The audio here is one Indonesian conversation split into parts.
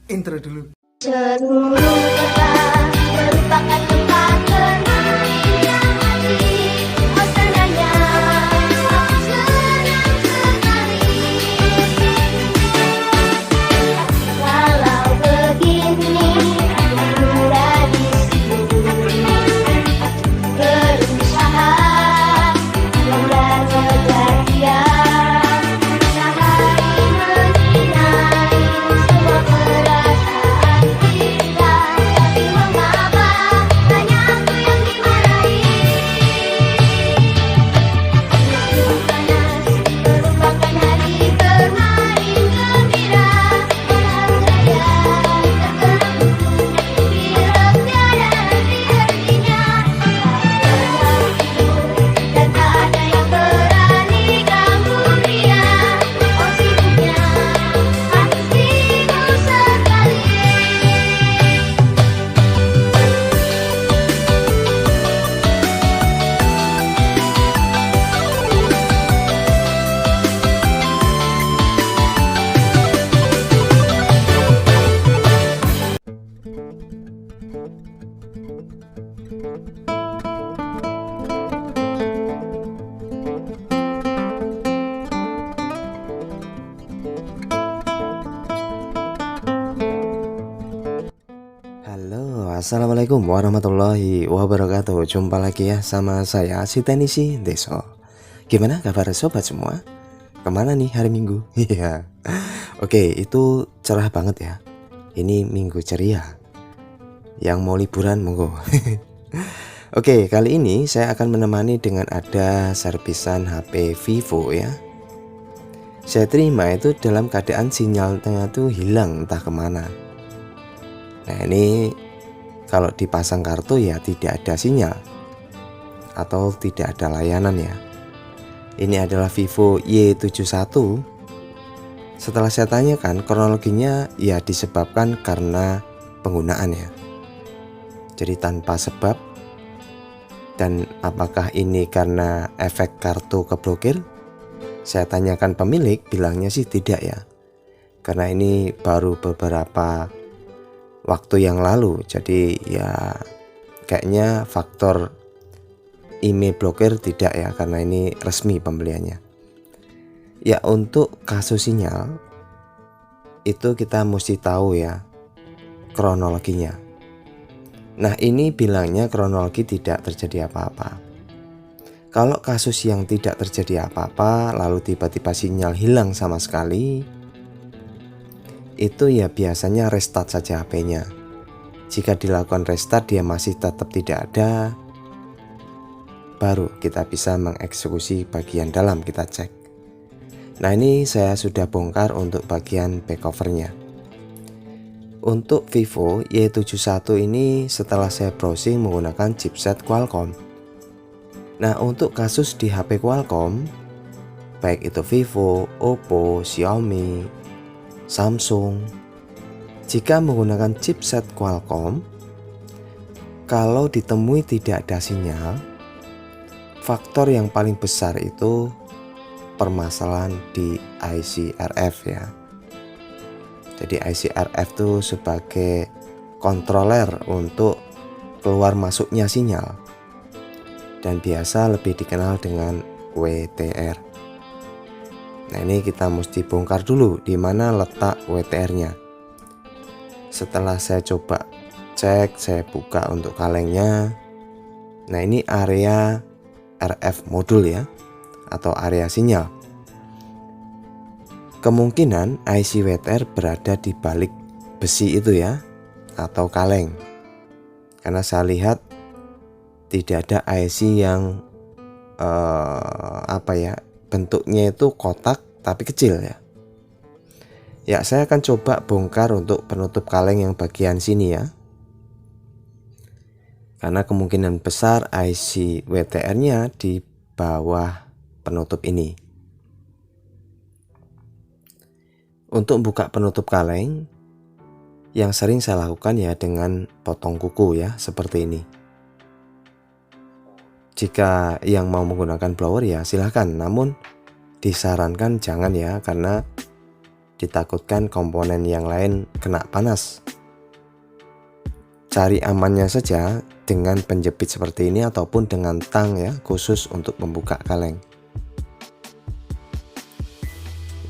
Intro dulu. Seluruh kota merupakan tempat bermain yang asik. Oh senangnya, aku senang sekali. Kalau begini, muda di sini berusaha dan berjaya. Sehari menyinari semua perasaan kita, tapi mengapa hanya aku yang dimarahi? Musim panas merupakan hari bermain gembira, olahraga tertentu bila tiada henti-hentinya. Dan tak ada yang berani ganggu dia. Oh sibuknya, aku sibuk sekali. Halo, assalamualaikum warahmatullahi wabarakatuh. Jumpa lagi ya sama saya si Tenisi Deso. Gimana kabar sobat semua? Kemana nih hari Minggu? Iya. Oke, itu cerah banget ya. Ini Minggu ceria. Yang mau liburan monggo. Oke, kali ini saya akan menemani dengan ada servisan HP Vivo ya. Saya terima itu dalam keadaan sinyalnya tuh hilang entah kemana. Nah ini kalau dipasang kartu ya tidak ada sinyal atau tidak ada layanan ya. Ini adalah Vivo Y71. Setelah saya tanyakan kronologinya ya disebabkan karena penggunaan ya. Jadi tanpa sebab. Dan apakah ini karena efek kartu keblokir? Saya tanyakan pemilik, bilangnya sih tidak ya. Karena ini baru beberapa waktu yang lalu, jadi ya kayaknya faktor email blokir tidak ya, karena ini resmi pembeliannya. Ya untuk kasus sinyal itu kita mesti tahu ya kronologinya. Nah ini bilangnya kronologi tidak terjadi apa-apa. Kalau kasus yang tidak terjadi apa-apa lalu tiba-tiba sinyal hilang sama sekali, itu ya biasanya restart saja HP-nya. Jika dilakukan restart dia masih tetap tidak ada, baru kita bisa mengeksekusi bagian dalam, kita cek. Nah ini saya sudah bongkar untuk bagian back covernya. Untuk Vivo Y71 ini setelah saya browsing menggunakan chipset Qualcomm. Nah untuk kasus di HP Qualcomm, baik itu Vivo, Oppo, Xiaomi, Samsung, jika menggunakan chipset Qualcomm, kalau ditemui tidak ada sinyal, faktor yang paling besar itu permasalahan di IC RF ya. Jadi IC RF itu sebagai controller untuk keluar masuknya sinyal dan biasa lebih dikenal dengan WTR. Nah ini kita mesti bongkar dulu di mana letak WTR-nya. Setelah saya coba cek, saya buka untuk kalengnya. Nah ini area RF modul ya, atau area sinyal. Kemungkinan IC WTR berada di balik besi itu ya, atau kaleng. Karena saya lihat tidak ada IC yang bentuknya itu kotak tapi kecil ya. Ya saya akan coba bongkar untuk penutup kaleng yang bagian sini ya. Karena kemungkinan besar IC WTR-nya di bawah penutup ini. Untuk buka penutup kaleng, yang sering saya lakukan ya dengan potong kuku ya, seperti ini. Jika yang mau menggunakan blower ya silahkan, namun disarankan jangan ya, karena ditakutkan komponen yang lain kena panas. Cari amannya saja dengan penjepit seperti ini ataupun dengan tang ya, khusus untuk membuka kaleng.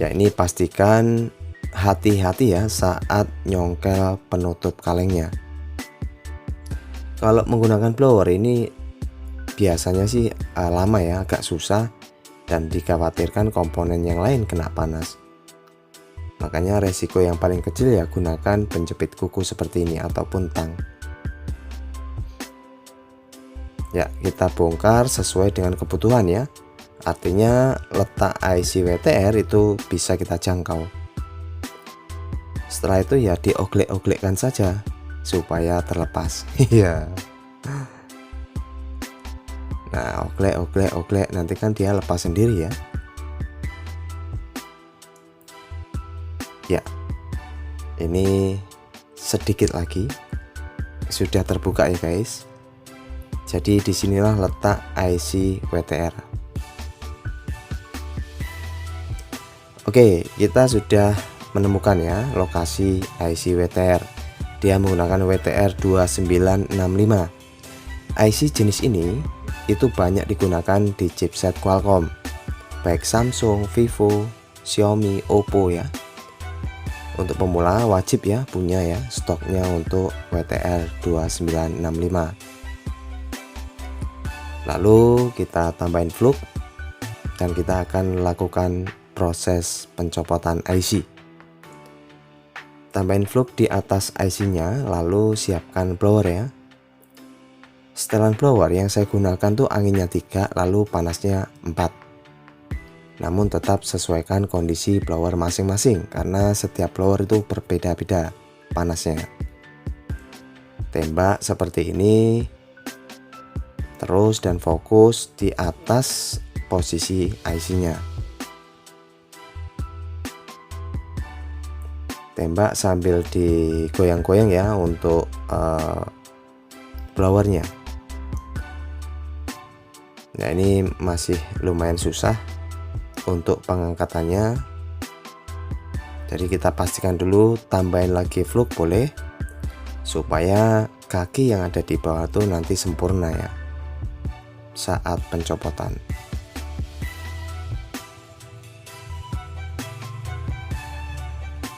Ya, ini pastikan hati-hati ya saat nyongkel penutup kalengnya. Kalau menggunakan blower ini biasanya sih lama ya, agak susah dan dikhawatirkan komponen yang lain kena panas. Makanya resiko yang paling kecil ya gunakan penjepit kuku seperti ini ataupun tang. Ya, kita bongkar sesuai dengan kebutuhan ya. Artinya letak IC WTR itu bisa kita jangkau. Setelah itu ya dioglek-oglekkan saja supaya terlepas. Iya. Nah, oglek nanti kan dia lepas sendiri ya. Ya. Ini sedikit lagi sudah terbuka ya guys. Jadi disinilah letak IC WTR. Oke, kita sudah menemukan ya lokasi IC WTR. Dia menggunakan WTR 2965. IC jenis ini itu banyak digunakan di chipset Qualcomm, baik Samsung, Vivo, Xiaomi, Oppo ya. Untuk pemula wajib ya punya ya stoknya untuk WTR 2965. Lalu kita tambahin fluk dan kita akan lakukan proses pencopotan IC. Tambahin fluk di atas IC-nya, lalu siapkan blower ya. Setelan blower yang saya gunakan tuh anginnya 3, lalu panasnya 4. Namun tetap sesuaikan kondisi blower masing-masing karena setiap blower itu berbeda-beda panasnya. Tembak seperti ini. Terus dan fokus di atas posisi IC-nya. Tembak sambil digoyang-goyang ya untuk blowernya. Nah, ini masih lumayan susah untuk pengangkatannya. Jadi kita pastikan dulu, tambahin lagi fluk boleh, supaya kaki yang ada di bawah tuh nanti sempurna ya saat pencopotan.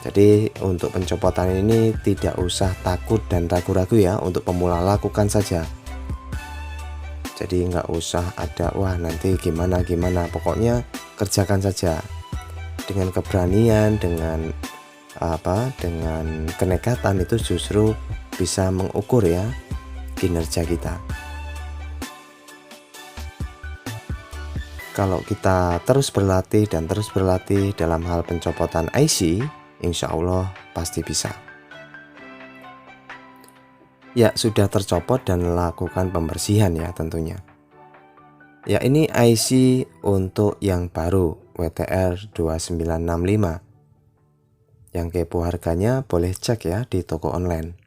Jadi untuk pencopotan ini tidak usah takut dan ragu-ragu ya, untuk pemula lakukan saja. Jadi nggak usah ada wah nanti gimana, pokoknya kerjakan saja dengan keberanian, dengan dengan kenekatan. Itu justru bisa mengukur ya kinerja kita. Kalau kita terus berlatih dan terus berlatih dalam hal pencopotan IC, insya Allah pasti bisa. Ya, sudah tercopot dan lakukan pembersihan ya tentunya. Ya, ini IC untuk yang baru WTR 2965. Yang kepo harganya boleh cek ya di toko online.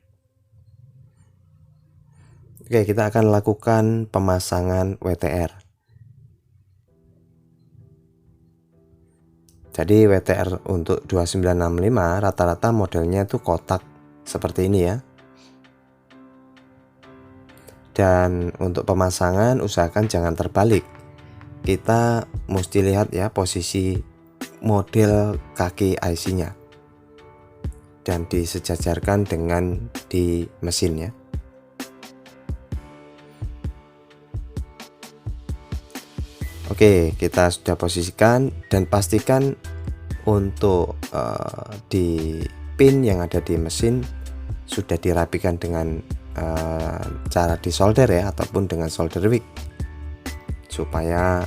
Oke, kita akan lakukan pemasangan WTR. Jadi WTR untuk 2965 rata-rata modelnya itu kotak seperti ini ya. Dan untuk pemasangan usahakan jangan terbalik. Kita mesti lihat ya posisi model kaki IC-nya dan disejajarkan dengan di mesin ya. Oke, kita sudah posisikan dan pastikan untuk di pin yang ada di mesin sudah dirapikan dengan cara disolder ya, ataupun dengan solder wick, supaya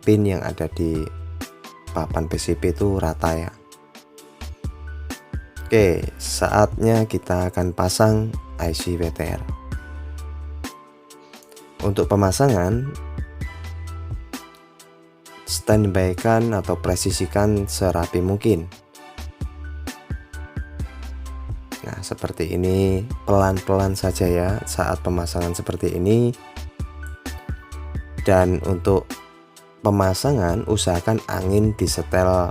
pin yang ada di papan PCB itu rata ya. Oke, saatnya kita akan pasang IC WTR. Untuk pemasangan, standby-kan atau presisikan serapi mungkin. Nah, seperti ini, pelan-pelan saja ya saat pemasangan seperti ini. Dan untuk pemasangan usahakan angin disetel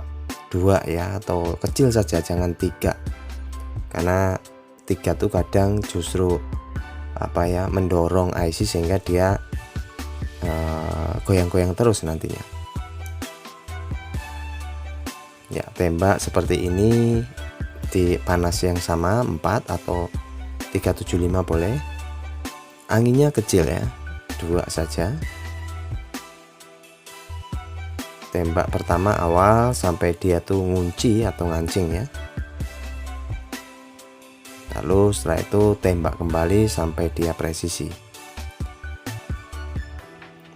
2 ya, atau kecil saja, jangan 3. Karena 3 tuh kadang justru mendorong IC sehingga dia goyang-goyang terus nantinya. Ya, tembak seperti ini di panas yang sama 4 atau 375 boleh. Anginnya kecil ya, 2 saja. Tembak pertama awal sampai dia tuh ngunci atau ngancing ya. Lalu setelah itu tembak kembali sampai dia presisi.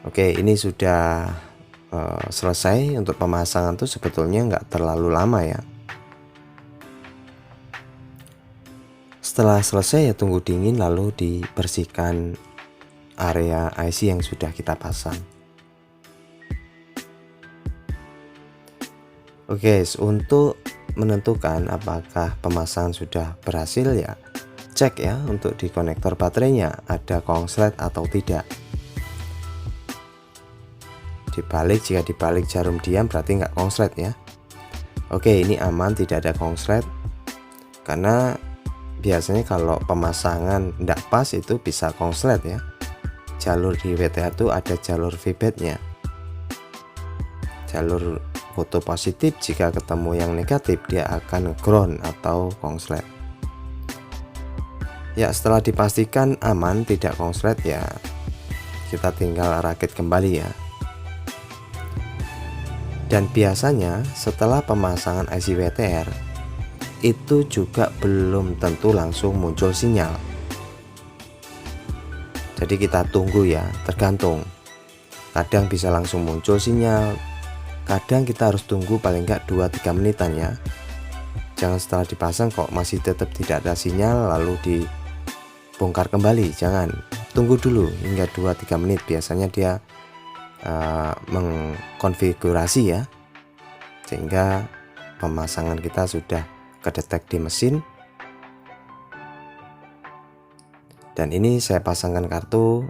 Oke, ini sudah selesai. Untuk pemasangan tuh sebetulnya nggak terlalu lama ya. Setelah selesai ya tunggu dingin, lalu dibersihkan area IC yang sudah kita pasang. Oke, untuk menentukan apakah pemasangan sudah berhasil ya, cek ya untuk di konektor baterainya ada konslet atau tidak. Dibalik, jika dibalik jarum diam berarti nggak konslet ya. Oke, ini aman, tidak ada konslet. Karena biasanya kalau pemasangan nggak pas itu bisa konslet ya. Jalur di WTH itu ada jalur feedbacknya. Jalur foto positif, jika ketemu yang negatif dia akan ground atau konslet. Ya, setelah dipastikan aman tidak konslet ya, kita tinggal rakit kembali ya. Dan biasanya setelah pemasangan IC WTR itu juga belum tentu langsung muncul sinyal. Jadi kita tunggu ya, tergantung. Kadang bisa langsung muncul sinyal, kadang kita harus tunggu paling enggak 2-3 menitan ya. Jangan setelah dipasang kok masih tetap tidak ada sinyal lalu dibongkar kembali, jangan. Tunggu dulu hingga 2-3 menit, biasanya dia mengkonfigurasi ya, sehingga pemasangan kita sudah kedetek di mesin. Dan ini saya pasangkan kartu.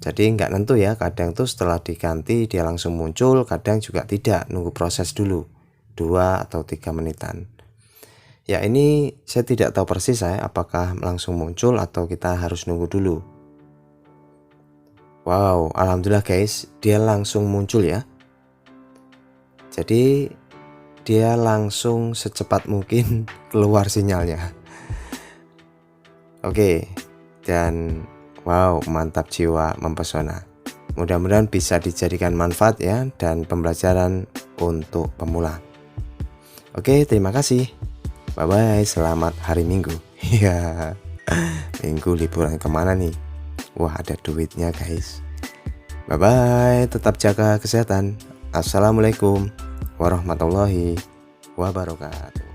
Jadi nggak nentu ya, kadang tuh setelah diganti dia langsung muncul, kadang juga tidak, nunggu proses dulu 2 atau 3 menitan. Ya, ini saya tidak tahu persis apakah langsung muncul atau kita harus nunggu dulu. Wow, alhamdulillah guys, dia langsung muncul ya. Jadi dia langsung secepat mungkin keluar sinyalnya. Oke, dan wow, mantap jiwa, mempesona. Mudah-mudahan bisa dijadikan manfaat ya, dan pembelajaran untuk pemula. Oke, terima kasih. Bye-bye, selamat hari Minggu. Iya, Minggu liburan kemana nih? Wah, ada duitnya guys. Bye-bye, tetap jaga kesehatan. Assalamualaikum warahmatullahi wabarakatuh.